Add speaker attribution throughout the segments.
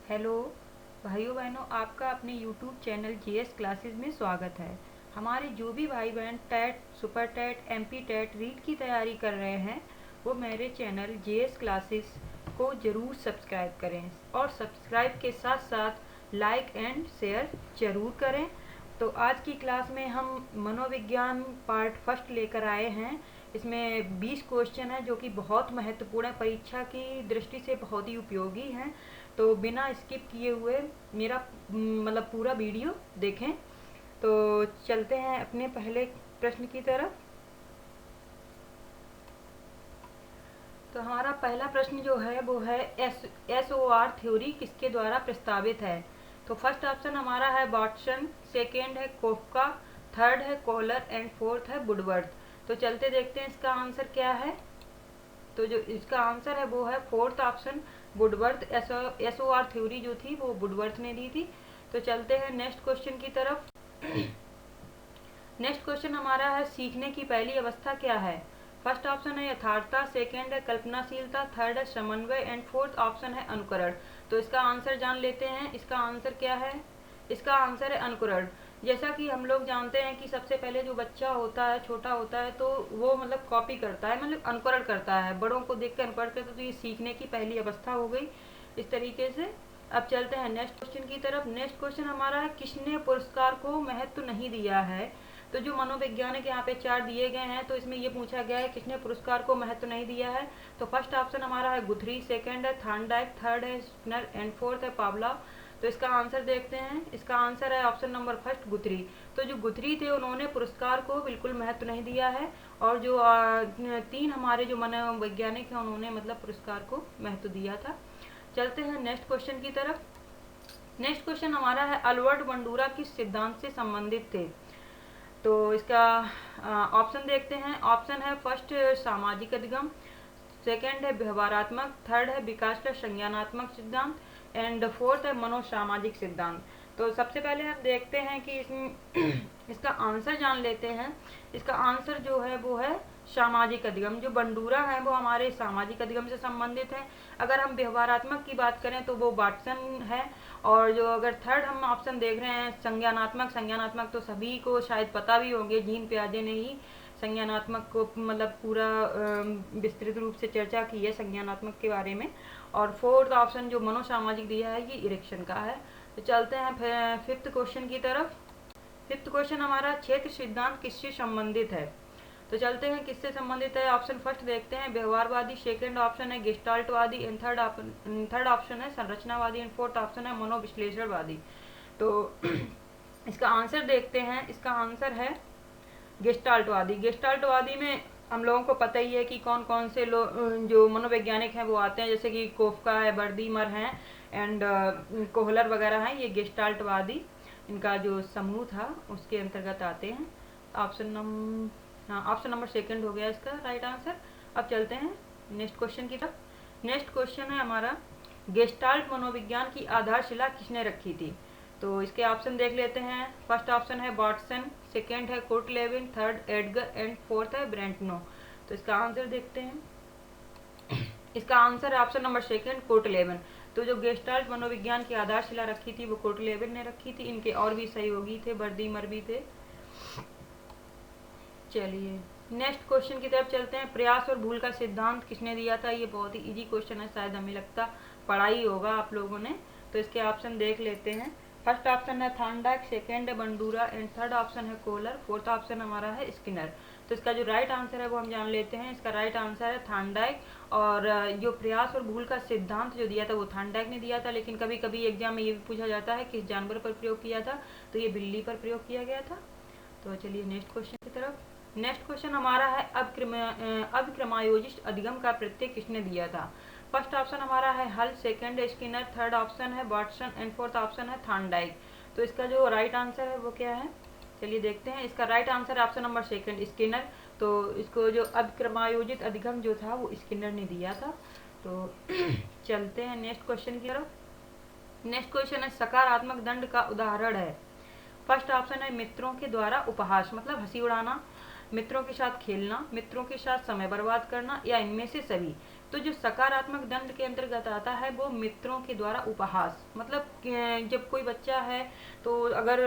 Speaker 1: Hello भाइयों बहनों, आपका अपने यूट्यूब चैनल जीएस क्लासेस में स्वागत है। हमारे जो भी भाई बहन TET, super TET, MP TET, REET की तैयारी कर रहे हैं वो मेरे चैनल जीएस क्लासेस को ज़रूर सब्सक्राइब करें और सब्सक्राइब के साथ साथ लाइक एंड शेयर ज़रूर करें। तो आज की क्लास में हम मनोविज्ञान पार्ट फर्स्ट लेकर आए हैं। इसमें 20 क्वेश्चन है जो कि बहुत महत्वपूर्ण है, परीक्षा की दृष्टि से बहुत ही उपयोगी हैं। तो बिना स्किप किए हुए मेरा मतलब पूरा वीडियो देखें। तो चलते हैं अपने पहले प्रश्न की तरफ। तो हमारा पहला प्रश्न जो है वो है एस ओ आर थ्योरी किसके द्वारा प्रस्तावित है। तो फर्स्ट ऑप्शन हमारा है वाटसन, सेकेंड है कोफका, थर्ड है कोहलर एंड फोर्थ है वुडवर्थ। तो चलते देखते हैं इसका आंसर क्या है। तो जो इसका आंसर है वो है fourth option Woodworth. S O R theory जो थी वो वुडवर्थ ने दी थी। तो चलते हैं नेक्स्ट क्वेश्चन की तरफ। नेक्स्ट क्वेश्चन हमारा है सीखने की पहली अवस्था क्या है। फर्स्ट ऑप्शन है यथार्थता, सेकेंड है कल्पनाशीलता, थर्ड है समन्वय एंड फोर्थ ऑप्शन है अनुकरण। तो इसका आंसर जान लेते हैं। इसका आंसर क्या है। इसका आंसर है अनुकरण। जैसा कि हम लोग जानते हैं कि सबसे पहले जो बच्चा होता है, छोटा होता है, तो वो मतलब कॉपी करता है, मतलब अनुकरण करता है, बड़ों को देख कर अनुकरण करता है। तो ये सीखने की पहली अवस्था हो गई इस तरीके से। अब चलते हैं नेक्स्ट क्वेश्चन की तरफ। नेक्स्ट क्वेश्चन हमारा है किसने पुरस्कार को महत्व नहीं दिया है। तो जो मनोवैज्ञानिक यहाँ पे चार दिए गए हैं, तो इसमें ये पूछा गया है किसने पुरस्कार को महत्व नहीं दिया है। तो फर्स्ट ऑप्शन हमारा है गुथरी, सेकंड है थॉर्नडाइक, थर्ड है स्किनर एंड फोर्थ है पावलोव। तो इसका आंसर देखते हैं। इसका आंसर है ऑप्शन नंबर फर्स्ट गुथरी। तो जो गुथरी थे उन्होंने पुरस्कार को बिल्कुल महत्व नहीं दिया है, और जो तीन हमारे जो मनोवैज्ञानिक हैं उन्होंने मतलब पुरस्कार को महत्व दिया था। चलते हैं नेक्स्ट क्वेश्चन की तरफ। नेक्स्ट क्वेश्चन हमारा है अल्बर्ट बंडूरा किस सिद्धांत से संबंधित थे। तो इसका ऑप्शन देखते हैं। ऑप्शन है फर्स्ट सामाजिक अधिगम, सेकंड है व्यवहारात्मक, थर्ड है विकास का संज्ञानात्मक सिद्धांत एंड फोर्थ है मनोसामाजिक सिद्धांत। तो सबसे पहले हम देखते हैं कि इसका आंसर जान लेते हैं। इसका आंसर जो है वो है सामाजिक अधिगम। जो बंडूरा है वो हमारे सामाजिक अधिगम से संबंधित है। अगर हम व्यवहारात्मक की बात करें तो वो वाटसन है। और जो अगर थर्ड हम ऑप्शन देख रहे हैं संज्ञानात्मक, संज्ञानात्मक तो सभी को शायद पता भी होंगे, जीन पियाजे ने ही संज्ञानात्मक को मतलब पूरा विस्तृत रूप से चर्चा की है संज्ञानात्मक के बारे में। और फोर्थ ऑप्शन जो मनोसामाजिक दिया है ये इरेक्शन का है। तो चलते हैं फिफ्थ क्वेश्चन की तरफ। फिफ्थ क्वेश्चन हमारा क्षेत्र सिद्धांत किससे संबंधित है। तो चलते हैं किससे संबंधित है। ऑप्शन फर्स्ट देखते हैं व्यवहारवादी, सेकंड ऑप्शन है गेस्टाल्टवादी एंड थर्ड ऑप्शन है संरचनावादी एंड फोर्थ ऑप्शन है मनोविश्लेषणवादी। तो इसका आंसर देखते हैं। इसका आंसर है गेस्टाल्टवादी। गेस्टाल्टवादी में हम लोगों को पता ही है कि कौन कौन से जो मनोवैज्ञानिक हैं वो आते हैं, जैसे कि कोफका है, बर्दीमर हैं एंड कोहलर वगैरह हैं। ये गेस्टाल्टवादी इनका जो समूह था उसके अंतर्गत आते हैं। ऑप्शन नंबर सेकंड हो गया इसका राइट आंसर। अब चलते हैं नेक्स्ट क्वेश्चन की तरफ। नेक्स्ट क्वेश्चन है हमारा गेस्टाल्ट मनोविज्ञान की आधारशिला किसने रखी थी। तो इसके ऑप्शन देख लेते हैं। फर्स्ट ऑप्शन है वाटसन, सेकेंड है Kurt Lewin, third Edgar and fourth है ब्रेंटनो। तो इसका आंसर देखते हैं। इसका आंसर है option number second Kurt Lewin. तो जो गेस्टाल्ट मनोविज्ञान की आधारशिला रखी थी वो कुर्ट लेविन ने रखी थी। इनके और भी सहयोगी थे, बर्दीमर भी थे। चलिए नेक्स्ट क्वेश्चन की तरफ चलते हैं। प्रयास और भूल का सिद्धांत किसने दिया था। ये बहुत ही इजी क्वेश्चन है, शायद हमें लगता पढ़ा ही होगा आप लोगों ने। तो इसके ऑप्शन देख लेते हैं। फर्स्ट ऑप्शन है थॉर्नडाइक, सेकेंड है बंडूरा एंड थर्ड ऑप्शन है कोहलर, फोर्थ ऑप्शन हमारा है स्किनर। तो इसका जो राइट आंसर है वो हम जान लेते हैं। इसका राइट आंसर है थॉर्नडाइक। और जो प्रयास और भूल का सिद्धांत जो दिया था वो थॉर्नडाइक ने दिया था, लेकिन कभी कभी एग्जाम में ये भी पूछा जाता है किस जानवर पर प्रयोग किया था। तो ये बिल्ली पर प्रयोग किया गया था। तो चलिए नेक्स्ट क्वेश्चन की तरफ। नेक्स्ट क्वेश्चन हमारा है अभिक्रमायोजित अधिगम का प्रत्यय किसने दिया था। फर्स्ट ऑप्शन हमारा है हल, सेकंड है स्किनर, थर्ड ऑप्शन है वाटसन एंड फोर्थ ऑप्शन है थॉर्नडाइक। तो इसका जो राइट आंसर है वो क्या है, चलिए देखते हैं। इसका right answer option number second Skinner. तो इसको जो अभिक्रमायोजित अधिगम जो था वो स्किनर ने दिया था। तो चलते हैं नेक्स्ट क्वेश्चन की तरफ। नेक्स्ट क्वेश्चन है सकारात्मक दंड का उदाहरण है। फर्स्ट ऑप्शन है मित्रों के द्वारा उपहास, मतलब हंसी उड़ाना, मित्रों के साथ खेलना, मित्रों के साथ समय बर्बाद करना, या इनमें से सभी। तो जो सकारात्मक दंड के अंतर्गत आता है वो मित्रों के द्वारा उपहास, मतलब जब कोई बच्चा है तो अगर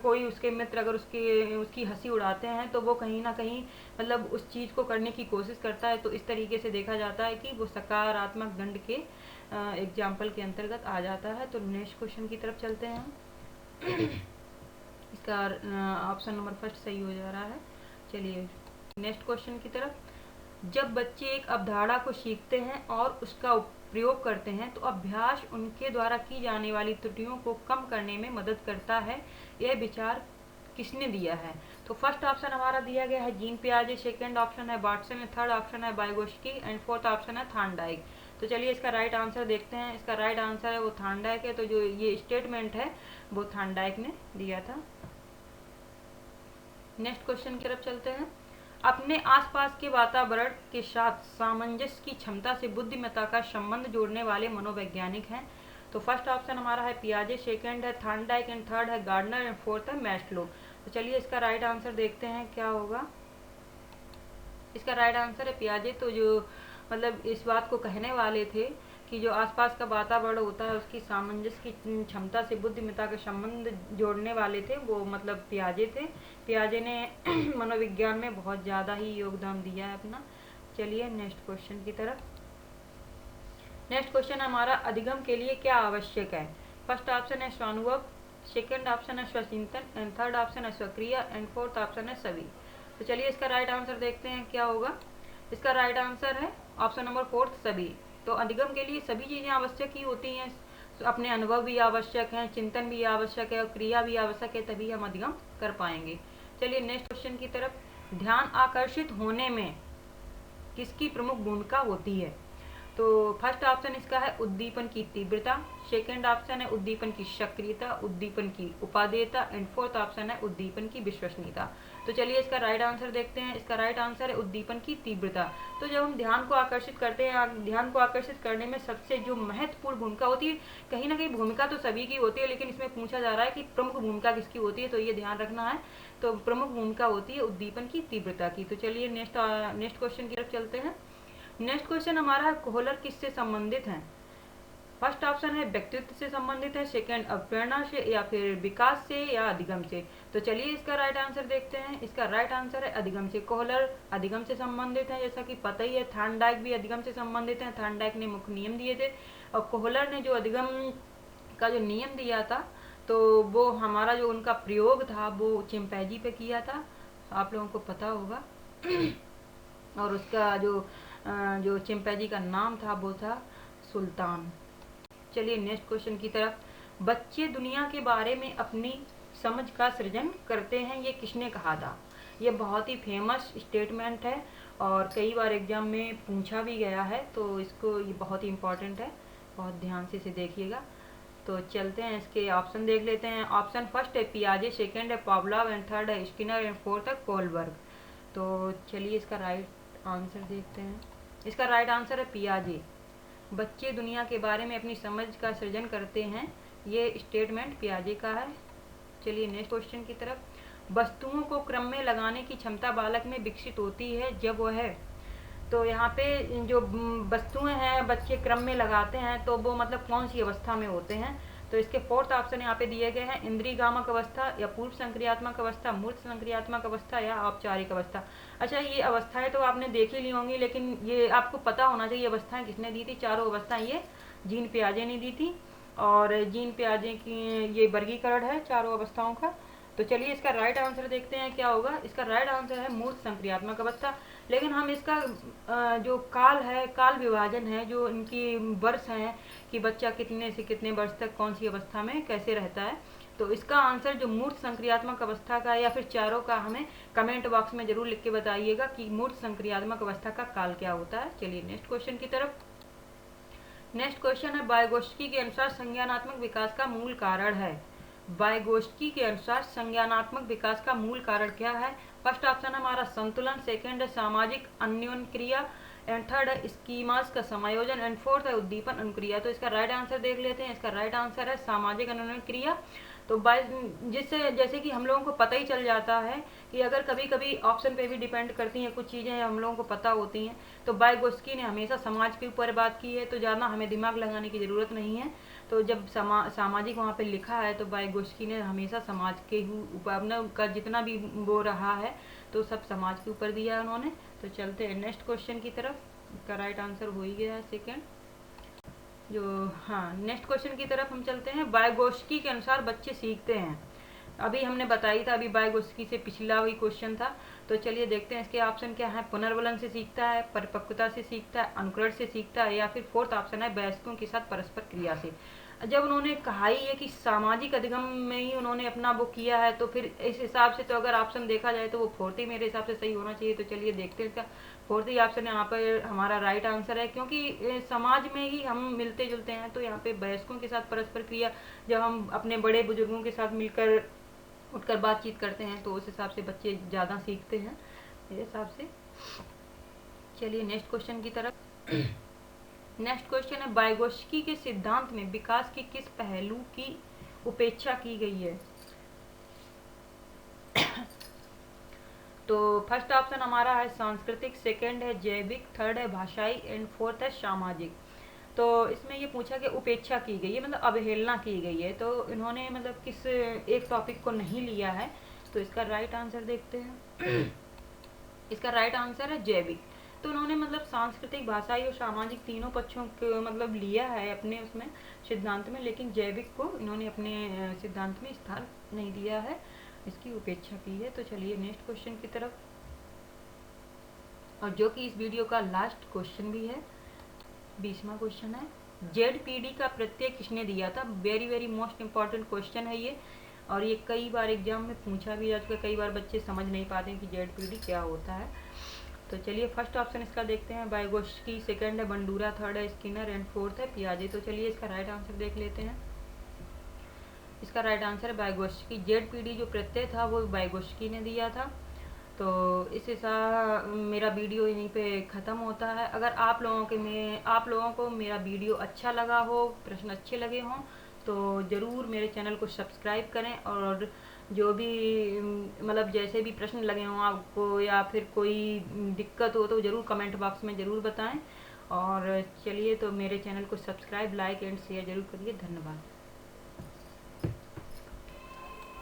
Speaker 1: कोई उसके मित्र अगर उसकी हंसी उड़ाते हैं तो वो कहीं ना कहीं मतलब उस चीज़ को करने की कोशिश करता है, तो इस तरीके से देखा जाता है कि वो सकारात्मक दंड के एग्जाम्पल के अंतर्गत आ जाता है। तो नेक्स्ट क्वेश्चन की तरफ चलते हैं हम। इसका ऑप्शन नंबर फर्स्ट सही हो जा रहा है। चलिए नेक्स्ट क्वेश्चन की तरफ। जब बच्चे एक अवधारणा को सीखते हैं और उसका प्रयोग करते हैं तो अभ्यास उनके द्वारा की जाने वाली त्रुटियों को कम करने में मदद करता है। यह विचार किसने दिया है? तो फर्स्ट ऑप्शन हमारा दिया गया है जीन पियाजे, सेकंड ऑप्शन है वाटसन, थर्ड ऑप्शन है वाइगोत्स्की एंड फोर्थ ऑप्शन है थॉर्नडाइक। तो चलिए इसका राइट आंसर देखते हैं। इसका राइट आंसर है वो थॉर्नडाइक है। तो जो ये स्टेटमेंट है वो थॉर्नडाइक ने दिया था। नेक्स्ट क्वेश्चन की तरफ चलते हैं। अपने आसपास के वातावरण के साथ सामंजस्य की क्षमता से बुद्धिमत्ता का संबंध जोड़ने वाले मनोवैज्ञानिक हैं। तो फर्स्ट ऑप्शन हमारा है पियाजे, सेकंड है थॉर्नडाइक एंड थर्ड है गार्डनर एंड फोर्थ है मैस्लो। तो चलिए इसका राइट आंसर देखते हैं क्या होगा। इसका राइट आंसर है पियाजे। तो जो मतलब इस बात को कहने वाले थे कि जो आसपास का वातावरण होता है उसकी सामंजस्य की क्षमता से बुद्धिमत्ता के संबंध जोड़ने वाले थे वो मतलब पियाजे थे। पियाजे ने मनोविज्ञान में बहुत ज़्यादा ही योगदान दिया है अपना। चलिए नेक्स्ट क्वेश्चन की तरफ। नेक्स्ट क्वेश्चन हमारा अधिगम के लिए क्या आवश्यक है? फर्स्ट ऑप्शन है स्वानुभव, सेकेंड ऑप्शन है स्वचिंतन एंड थर्ड ऑप्शन है स्वक्रिया एंड फोर्थ ऑप्शन है सभी। तो चलिए इसका राइट आंसर देखते हैं क्या होगा। इसका राइट आंसर है ऑप्शन नंबर फोर्थ सभी। तो अधिगम के लिए सभी चीज़ें आवश्यक ही होती हैं। अपने अनुभव भी आवश्यक हैं, चिंतन भी आवश्यक है और क्रिया भी आवश्यक है, तभी हम अधिगम कर पाएंगे। चलिए नेक्स्ट क्वेश्चन की तरफ। ध्यान आकर्षित होने में किसकी प्रमुख भूमिका होती है? तो फर्स्ट ऑप्शन इसका है उद्दीपन की तीव्रता, सेकंड ऑप्शन है उद्दीपन की सक्रियता, उद्दीपन की उपादेयता एंड फोर्थ ऑप्शन है उद्दीपन की विश्वसनीयता। तो चलिए इसका राइट आंसर देखते हैं। इसका राइट आंसर है उद्दीपन की तीव्रता। तो जब हम ध्यान को आकर्षित करते हैं, ध्यान को आकर्षित करने में सबसे जो महत्वपूर्ण भूमिका होती है, कहीं ना कहीं भूमिका तो सभी की होती है लेकिन इसमें पूछा जा रहा है कि प्रमुख भूमिका किसकी होती है, तो ये ध्यान रखना है। तो प्रमुख भूमिका होती है उद्दीपन की तीव्रता की। तो चलिए नेक्स्ट क्वेश्चन की तरफ चलते हैं। नेक्स्ट क्वेश्चन हमारा है कोहलर किससे संबंधित हैं? फर्स्ट ऑप्शन है व्यक्तित्व से संबंधित है, सेकंड प्रेरणा से या फिर विकास से या अधिगम से। तो चलिए इसका राइट आंसर देखते हैं। इसका राइट आंसर है अधिगम से। कोहलर अधिगम से संबंधित है, जैसा कि पता ही है। थॉर्नडाइक भी अधिगम से संबंधित है। थॉर्नडाइक ने मुख्य नियम दिए थे और कोहलर ने जो अधिगम का जो नियम दिया था तो वो हमारा जो उनका प्रयोग था वो चिंपैंजी पे किया था, आप लोगों को पता होगा। और उसका जो चिंपैंजी का नाम था वो था सुल्तान। चलिए नेक्स्ट क्वेश्चन की तरफ। बच्चे दुनिया के बारे में अपनी समझ का सृजन करते हैं, ये किसने कहा था? ये बहुत ही फेमस स्टेटमेंट है और कई बार एग्जाम में पूछा भी गया है, तो इसको ये बहुत ही इम्पोर्टेंट है, बहुत ध्यान से इसे देखिएगा। तो चलते हैं इसके ऑप्शन देख लेते हैं। ऑप्शन फर्स्ट है पियाजे, सेकंड है पावलोव एंड थर्ड है स्किनर एंड फोर्थ है कोलबर्ग। तो चलिए इसका राइट आंसर देखते हैं। इसका राइट आंसर है पियाजे। बच्चे दुनिया के बारे में अपनी समझ का सृजन करते हैं, ये स्टेटमेंट पियाजे का है। चलिए नेक्स्ट क्वेश्चन की तरफ। वस्तुओं को क्रम में लगाने की क्षमता बालक में विकसित होती है जब वह है, तो यहाँ पे जो वस्तुएं हैं बच्चे क्रम में लगाते हैं तो वो मतलब कौन सी अवस्था में होते हैं? तो इसके फोर्थ ऑप्शन यहाँ पे दिए गए हैं इंद्रियगामक अवस्था या पूर्व संक्रियात्मक अवस्था, मूर्त संक्रियात्मक अवस्था या औपचारिक अवस्था। अच्छा, ये अवस्थाएं तो आपने देख ही ली होंगी लेकिन ये आपको पता होना चाहिए अवस्थाएं किसने दी थी। चारों अवस्थाएं ये जीन पियाजे ने दी थी और जीन पियाजे की ये वर्गीकरण है चारों अवस्थाओं का। तो चलिए इसका राइट आंसर देखते हैं क्या होगा। इसका राइट आंसर है मूर्त संक्रियात्मक अवस्था। लेकिन हम इसका जो काल है, काल विभाजन है, जो इनकी वर्ष हैं कि बच्चा कितने से कितने वर्ष तक कौन सी अवस्था में कैसे रहता है, तो इसका आंसर जो मूर्त संक्रियात्मक अवस्था का या फिर चारों का हमें कमेंट बॉक्स में जरूर लिख के बताइएगा कि मूर्त संक्रियात्मक अवस्था का काल क्या होता है। चलिए नेक्स्ट क्वेश्चन की तरफ। नेक्स्ट क्वेश्चन है वाइगोत्स्की के अनुसार संज्ञानात्मक विकास का मूल कारण है। वाइगोत्स्की के अनुसार संज्ञानात्मक विकास का मूल कारण क्या है? फर्स्ट ऑप्शन हमारा संतुलन, सेकंड है सामाजिक अन्योन्य क्रिया एंड थर्ड है स्कीमास का समायोजन एंड फोर्थ है उद्दीपन अनुक्रिया। तो इसका राइट आंसर देख लेते हैं। इसका राइट आंसर है सामाजिक अनुक्रिया। तो बाय जिससे जैसे कि हम लोगों को पता ही चल जाता है कि अगर कभी कभी ऑप्शन पे भी डिपेंड करती हैं कुछ चीज़ें हम लोगों को पता होती हैं, तो वाइगोत्स्की ने हमेशा समाज के ऊपर बात की है, तो ज़्यादा हमें दिमाग लगाने की ज़रूरत नहीं है। तो जब सामाजिक वहाँ पे लिखा है तो वाइगोत्स्की ने हमेशा समाज के ऊपर अपना का जितना भी वो रहा है तो सब समाज के ऊपर दिया है उन्होंने। तो चलते हैं नेक्स्ट क्वेश्चन की तरफ। इसका राइट आंसर हो ही गया है सेकेंड। जो हाँ, नेक्स्ट क्वेश्चन की तरफ हम चलते हैं। वाइगोत्स्की के अनुसार बच्चे सीखते हैं, अभी हमने बताई था, अभी वाइगोत्स्की से पिछला वही क्वेश्चन था। तो चलिए देखते हैं इसके ऑप्शन क्या है। पुनर्वलन से सीखता है, परिपक्वता से सीखता है, अनुकरण से सीखता है, या फिर फोर्थ ऑप्शन है वयस्कों के साथ परस्पर क्रिया से। जब उन्होंने कहा ही है कि सामाजिक अधिगम में ही उन्होंने अपना वो किया है, तो फिर इस हिसाब से तो अगर ऑप्शन देखा जाए तो वो फोर्थ ही मेरे हिसाब से सही होना चाहिए। तो चलिए देखते हैं इसका फोर्थ ही ऑप्शन यहाँ पर हमारा राइट आंसर है, क्योंकि समाज में ही हम मिलते जुलते हैं। तो यहाँ पे वयस्कों के साथ परस्पर क्रिया, जब हम अपने बड़े बुजुर्गों के साथ मिलकर उठकर बातचीत करते हैं तो उस हिसाब से बच्चे ज़्यादा सीखते हैं मेरे हिसाब से। चलिए नेक्स्ट क्वेश्चन की तरफ। नेक्स्ट क्वेश्चन है वाइगोत्स्की के सिद्धांत में विकास के किस पहलू की उपेक्षा की गई है। तो फर्स्ट ऑप्शन हमारा है सांस्कृतिक, सेकंड है जैविक, थर्ड है भाषाई एंड फोर्थ है सामाजिक। तो इसमें ये पूछा कि उपेक्षा की गई है मतलब अवहेलना की गई है, तो इन्होंने मतलब किस एक टॉपिक को नहीं लिया है। तो इसका राइट आंसर देखते हैं। इसका राइट आंसर है जैविक। तो उन्होंने मतलब सांस्कृतिक, भाषाई और सामाजिक तीनों पक्षों को मतलब लिया है अपने उसमें सिद्धांत में, लेकिन जैविक को इन्होंने अपने सिद्धांत में स्थान नहीं दिया है, इसकी उपेक्षा की है। तो चलिए नेक्स्ट क्वेश्चन की तरफ, और जो कि इस वीडियो का लास्ट क्वेश्चन भी है, 20वां क्वेश्चन है। ZPD का प्रत्यय किसने दिया था। Very very most important question है ये, और ये कई बार एग्जाम में पूछा भी जा चुका है, कई बार बच्चे समझ नहीं पाते कि ZPD क्या होता है। तो चलिए फर्स्ट ऑप्शन इसका देखते हैं वाइगोत्स्की, सेकंड है बंडूरा, थर्ड है स्किनर एंड फोर्थ है पियाजे। तो चलिए इसका राइट आंसर देख लेते हैं। इसका राइट आंसर है वाइगोत्स्की। ZPD जो प्रत्यय था वो वाइगोत्स्की ने दिया था। तो इस हिसाब मेरा वीडियो यहीं पे ख़त्म होता है। अगर आप लोगों को मेरा वीडियो अच्छा लगा हो, प्रश्न अच्छे लगे हों, तो ज़रूर मेरे चैनल को सब्सक्राइब करें, और जो भी मतलब जैसे भी प्रश्न लगे हों आपको या फिर कोई दिक्कत हो तो ज़रूर कमेंट बॉक्स में ज़रूर बताएं। और चलिए तो मेरे चैनल को सब्सक्राइब, लाइक एंड शेयर ज़रूर करिए। धन्यवाद।